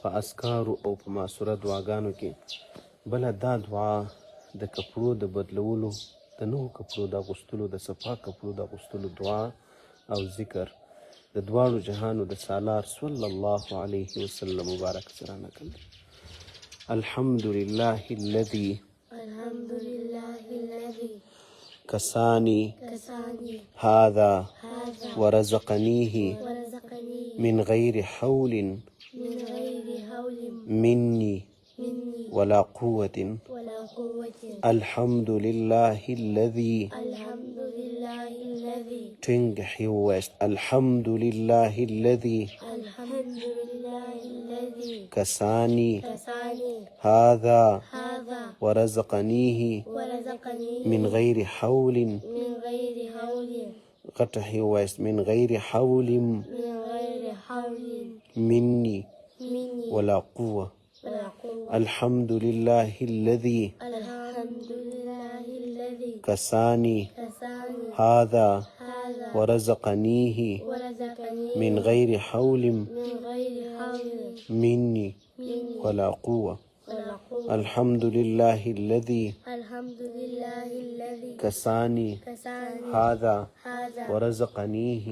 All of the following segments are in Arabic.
په اذکارو او په معصوره دعاګانو کې بله دا دعا د کپړو د بدلولو، د نوو کپړو د اغوستلو، د صفا کپړو د اغوستلو دعا او ذکر د دواړو جهانو د سالار صلی الله علیه وسلم مبارک سره نقل دی. الحمد لله الذي كساني هذا ورزقنيه من غير حول مني ولا قوة. الحمد لله الذي الحمد لله الذي كساني هذا ورزقنيه من غير حول من غير حول مني ولا قوة. الحمد لله الذي كساني هذا ورزقنيه من غير حول مني ولا قوة. الحمد لله الذي كساني هذا ورزقنيه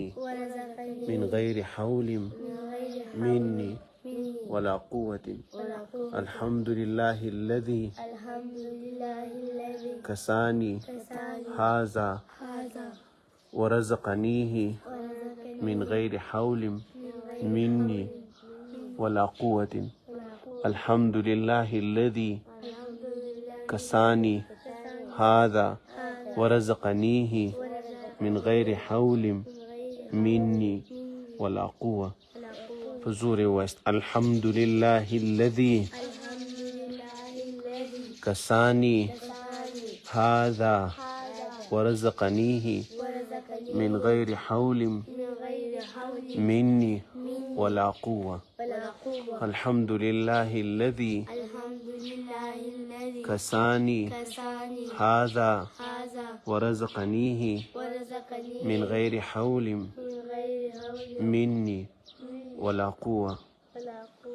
من غير حول مني ولا قوة. الحمد لله الذي كساني هذا ورزقنيه من غير حول مني ولا قوة. الحمد لله الذي كساني هذا ورزقنيه من غير حول مني ولا قوة. فزور وست. الحمد لله الذي كساني هذا ورزقنيه من غير حول مني ولا قوة. الحمد لله الذي كساني هذا ورزقنيه من غير حول مني ولا قوة.